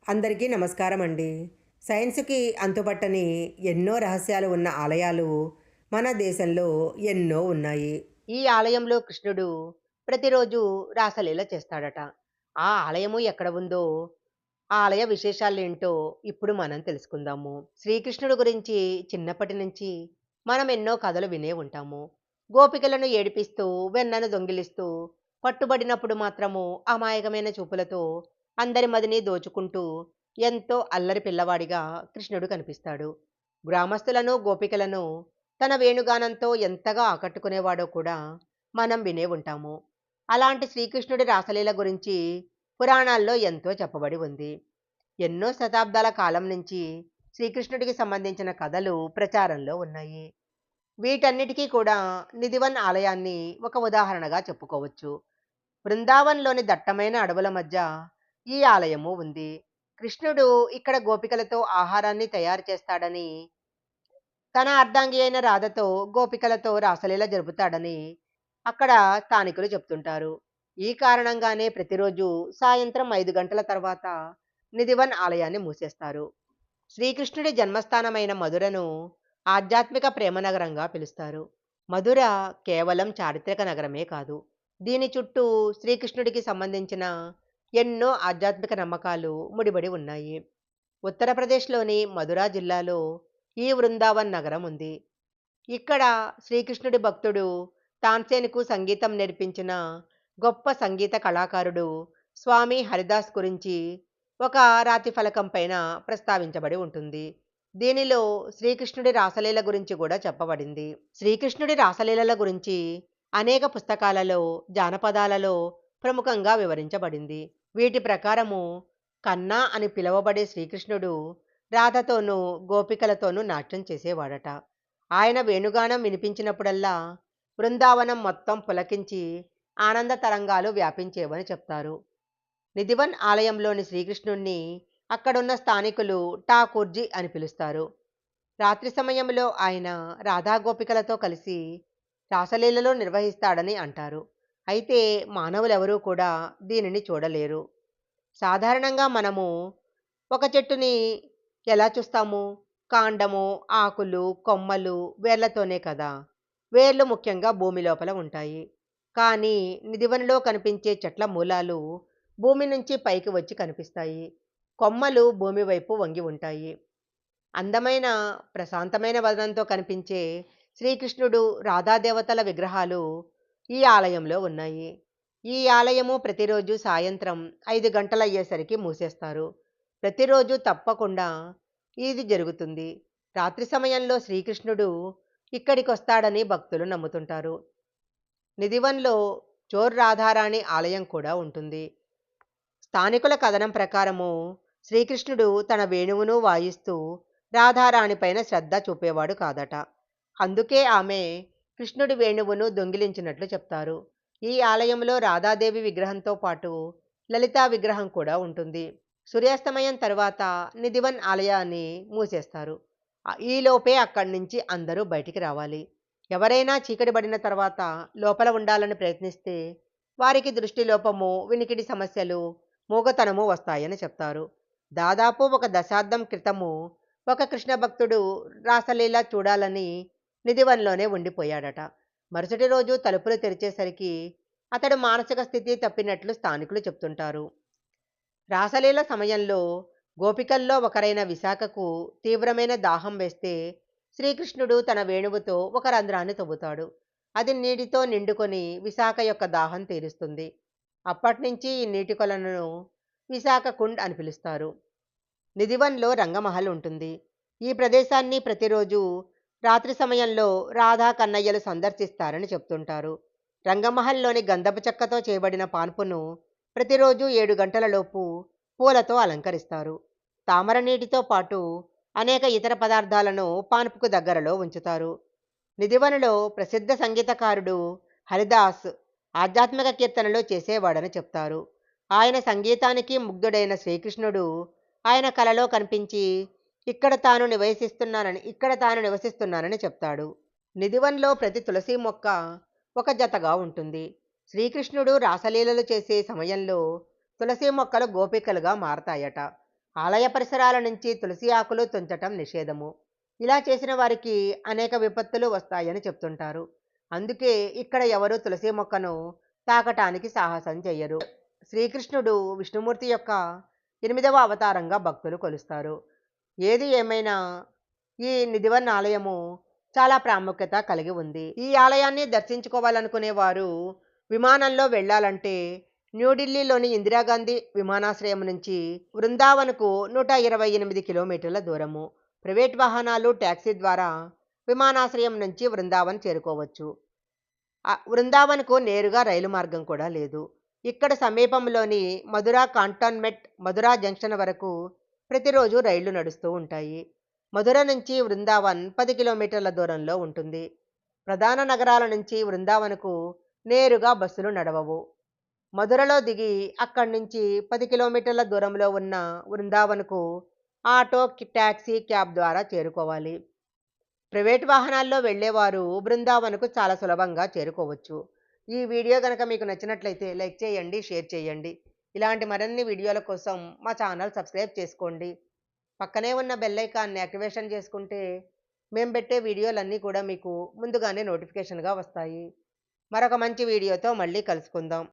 అందరికీ నమస్కారం అండి. సైన్స్‌కి అంతుపట్టని ఎన్నో రహస్యాలు ఉన్న ఆలయాలు మన దేశంలో ఎన్నో ఉన్నాయి. ఈ ఆలయంలో కృష్ణుడు ప్రతిరోజు రాసలీల చేస్తాడట. ఆ ఆలయము ఎక్కడ ఉందో, ఆ ఆలయ విశేషాలేంటో ఇప్పుడు మనం తెలుసుకుందాము. శ్రీకృష్ణుడు గురించి చిన్నప్పటి నుంచి మనం ఎన్నో కథలు వినే ఉంటాము. గోపికలను ఏడిపిస్తూ, వెన్నను దొంగిలిస్తూ, పట్టుబడినప్పుడు మాత్రము అమాయకమైన చూపులతో అందరి మదిని దోచుకుంటూ ఎంతో అల్లరి పిల్లవాడిగా కృష్ణుడు కనిపిస్తాడు. గ్రామస్తులను, గోపికలను తన వేణుగానంతో ఎంతగా ఆకట్టుకునేవాడో కూడా మనం వినే ఉంటాము. అలాంటి శ్రీకృష్ణుడి రాసలీల గురించి పురాణాల్లో ఎంతో చెప్పబడి ఉంది. ఎన్నో శతాబ్దాల కాలం నుంచి శ్రీకృష్ణుడికి సంబంధించిన కథలు ప్రచారంలో ఉన్నాయి. వీటన్నిటికీ కూడా నిధివన్ ఆలయాన్ని ఒక ఉదాహరణగా చెప్పుకోవచ్చు. బృందావన్‌లోని దట్టమైన అడవుల మధ్య ఈ ఆలయము ఉంది. కృష్ణుడు ఇక్కడ గోపికలతో ఆహారాన్ని తయారు చేస్తాడని, తన అర్ధాంగి అయిన రాధతో గోపికలతో రాసలీల జరుపుతాడని అక్కడ స్థానికులు చెప్తుంటారు. ఈ కారణంగానే ప్రతిరోజు సాయంత్రం 5 గంటల తర్వాత నిధివన్ ఆలయాన్ని మూసేస్తారు. శ్రీకృష్ణుడి జన్మస్థానమైన మధురను ఆధ్యాత్మిక ప్రేమ నగరంగా పిలుస్తారు. మధుర కేవలం చారిత్రక నగరమే కాదు. దీని చుట్టూ శ్రీకృష్ణుడికి సంబంధించిన ఎన్నో ఆధ్యాత్మిక నమ్మకాలు ముడిపడి ఉన్నాయి. ఉత్తరప్రదేశ్‌లోని మధుర జిల్లాలో ఈ వృందావన్ నగరం ఉంది. ఇక్కడ శ్రీకృష్ణుడి భక్తుడు తాన్సేన్‌కు సంగీతం నేర్పించిన గొప్ప సంగీత కళాకారుడు స్వామి హరిదాస్ గురించి ఒక రాతి ఫలకం పైన ప్రస్తావించబడి ఉంటుంది. దీనిలో శ్రీకృష్ణుడి రాసలీల గురించి కూడా చెప్పబడింది. శ్రీకృష్ణుడి రాసలీలల గురించి అనేక పుస్తకాలలో, జానపదాలలో ప్రముఖంగా వివరించబడింది. వీటి ప్రకారము కన్నా అని పిలువబడే శ్రీకృష్ణుడు రాధతోనూ, గోపికలతోనూ నాట్యం చేసేవాడట. ఆయన వేణుగానం వినిపించినప్పుడల్లా బృందావనం మొత్తం పులకించి ఆనంద తరంగాలు వ్యాపించేవని చెప్తారు. నిధివన్ ఆలయంలోని శ్రీకృష్ణుణ్ణి అక్కడున్న స్థానికులు ఠాకూర్జీ అని పిలుస్తారు. రాత్రి సమయంలో ఆయన రాధా గోపికలతో కలిసి రాసలీలలో నిర్వహిస్తాడని అంటారు. అయితే మానవులెవరూ కూడా దీనిని చూడలేరు. సాధారణంగా మనము ఒక చెట్టుని ఎలా చూస్తాము? కాండము, ఆకులు, కొమ్మలు, వేర్లతోనే కదా! వేర్లు ముఖ్యంగా భూమి లోపల ఉంటాయి. కానీ నిధివనలో కనిపించే చెట్ల మూలాలు భూమి నుంచి పైకి వచ్చి కనిపిస్తాయి. కొమ్మలు భూమి వైపు వంగి ఉంటాయి. అందమైన, ప్రశాంతమైన వదనంతో కనిపించే శ్రీకృష్ణుడు, రాధాదేవతల విగ్రహాలు ఈ ఆలయంలో ఉన్నాయి. ఈ ఆలయము ప్రతిరోజు సాయంత్రం 5 గంటలయ్యేసరికి మూసేస్తారు. ప్రతిరోజు తప్పకుండా ఇది జరుగుతుంది. రాత్రి సమయంలో శ్రీకృష్ణుడు ఇక్కడికొస్తాడని భక్తులు నమ్ముతుంటారు. నిధివన్‌లో చోర్ రాధారాణి ఆలయం కూడా ఉంటుంది. స్థానికుల కథనం ప్రకారము శ్రీకృష్ణుడు తన వేణువును వాయిస్తూ రాధారాణి పైన శ్రద్ధ చూపేవాడు కాదట. అందుకే ఆమె కృష్ణుడి వేణువును దొంగిలించినట్లు చెప్తారు. ఈ ఆలయంలో రాధాదేవి విగ్రహంతో పాటు లలితా విగ్రహం కూడా ఉంటుంది. సూర్యాస్తమయం తర్వాత నిధివన్ ఆలయాన్ని మూసేస్తారు. ఈలోపే అక్కడి నుంచి అందరూ బయటికి రావాలి. ఎవరైనా చీకటి పడిన తర్వాత లోపల ఉండాలని ప్రయత్నిస్తే వారికి దృష్టిలోపము, వినికిడి సమస్యలు, మూగతనము వస్తాయని చెప్తారు. దాదాపు ఒక దశాబ్దం క్రితము ఒక కృష్ణ భక్తుడు రాసలీల చూడాలని నిధివన్‌లోనే ఉండిపోయాడట. మరుసటి రోజు తలుపులు తెరిచేసరికి అతడు మానసిక స్థితి తప్పినట్లు స్థానికులు చెప్తుంటారు. రాసలీల సమయంలో గోపికల్లో ఒకరైన విశాఖకు తీవ్రమైన దాహం వేస్తే శ్రీకృష్ణుడు తన వేణువుతో ఒక రంధ్రాన్ని తవ్వుతాడు. అది నీటితో నిండుకొని విశాఖ యొక్క దాహం తీరుస్తుంది. అప్పట్నుంచి ఈ నీటి కొలనును విశాఖ కుండ్ అని పిలుస్తారు. నిధివన్‌లో రంగమహల్ ఉంటుంది. ఈ ప్రదేశాన్ని ప్రతిరోజు రాత్రి సమయంలో రాధా, కన్నయ్యలు సందర్శిస్తారని చెప్తుంటారు. రంగమహల్‌లోని గంధపు చెక్కతో చేయబడిన పాన్పును ప్రతిరోజు 7 గంటలలోపు పూలతో అలంకరిస్తారు. తామర నీటితో పాటు అనేక ఇతర పదార్థాలను పాన్పుకు దగ్గరలో ఉంచుతారు. నిధివనలో ప్రసిద్ధ సంగీతకారుడు హరిదాస్ ఆధ్యాత్మిక కీర్తనలు చేసేవాడని చెప్తారు. ఆయన సంగీతానికి ముగ్ధుడైన శ్రీకృష్ణుడు ఆయన కలలో కనిపించి ఇక్కడ తాను నివసిస్తున్నానని చెప్తాడు. నిధివన్‌లో ప్రతి తులసి మొక్క ఒక జతగా ఉంటుంది. శ్రీకృష్ణుడు రాసలీలలు చేసే సమయంలో తులసి మొక్కలు గోపికలుగా మారతాయట. ఆలయ పరిసరాల నుంచి తులసి ఆకులు తుంచటం నిషేధము. ఇలా చేసిన వారికి అనేక విపత్తులు వస్తాయని చెప్తుంటారు. అందుకే ఇక్కడ ఎవరు తులసి మొక్కను తాకటానికి సాహసం చెయ్యరు. శ్రీకృష్ణుడు విష్ణుమూర్తి యొక్క 8వ అవతారంగా భక్తులు కొలుస్తారు. ఏది ఏమైనా ఈ నిధివన్ ఆలయము చాలా ప్రాముఖ్యత కలిగి ఉంది. ఈ ఆలయాన్ని దర్శించుకోవాలనుకునే వారు విమానంలో వెళ్ళాలంటే న్యూఢిల్లీలోని ఇందిరాగాంధీ విమానాశ్రయం నుంచి బృందావన్కు 128 కిలోమీటర్ల దూరము. ప్రైవేట్ వాహనాలు, ట్యాక్సీ ద్వారా విమానాశ్రయం నుంచి బృందావన్ చేరుకోవచ్చు. బృందావన్కు నేరుగా రైలు మార్గం కూడా లేదు. ఇక్కడ సమీపంలోని మధురా కాంటోన్మెంట్, మధురా జంక్షన్ వరకు ప్రతిరోజు రైళ్లు నడుస్తూ ఉంటాయి. మధుర నుంచి బృందావన్ 10 కిలోమీటర్ల దూరంలో ఉంటుంది. ప్రధాన నగరాల నుంచి బృందావన్కు నేరుగా బస్సులు నడవవు. మధురలో దిగి అక్కడి నుంచి 10 కిలోమీటర్ల దూరంలో ఉన్న బృందావన్కు ఆటో, ట్యాక్సీ, క్యాబ్ ద్వారా చేరుకోవాలి. ప్రైవేట్ వాహనాల్లో వెళ్ళేవారు బృందావన్కు చాలా సులభంగా చేరుకోవచ్చు. ఈ వీడియో కనుక మీకు నచ్చినట్లయితే లైక్ చేయండి, షేర్ చేయండి. ఇలాంటి మరిన్ని వీడియోల కోసం మా ఛానల్ సబ్స్క్రైబ్ చేసుకోండి. పక్కనే ఉన్న బెల్ ఐకాన్ని యాక్టివేషన్ చేసుకుంటే మేము పెట్టే వీడియోలన్నీ కూడా మీకు ముందుగానే నోటిఫికేషన్గా వస్తాయి. మరొక మంచి వీడియోతో మళ్ళీ కలుసుకుందాం.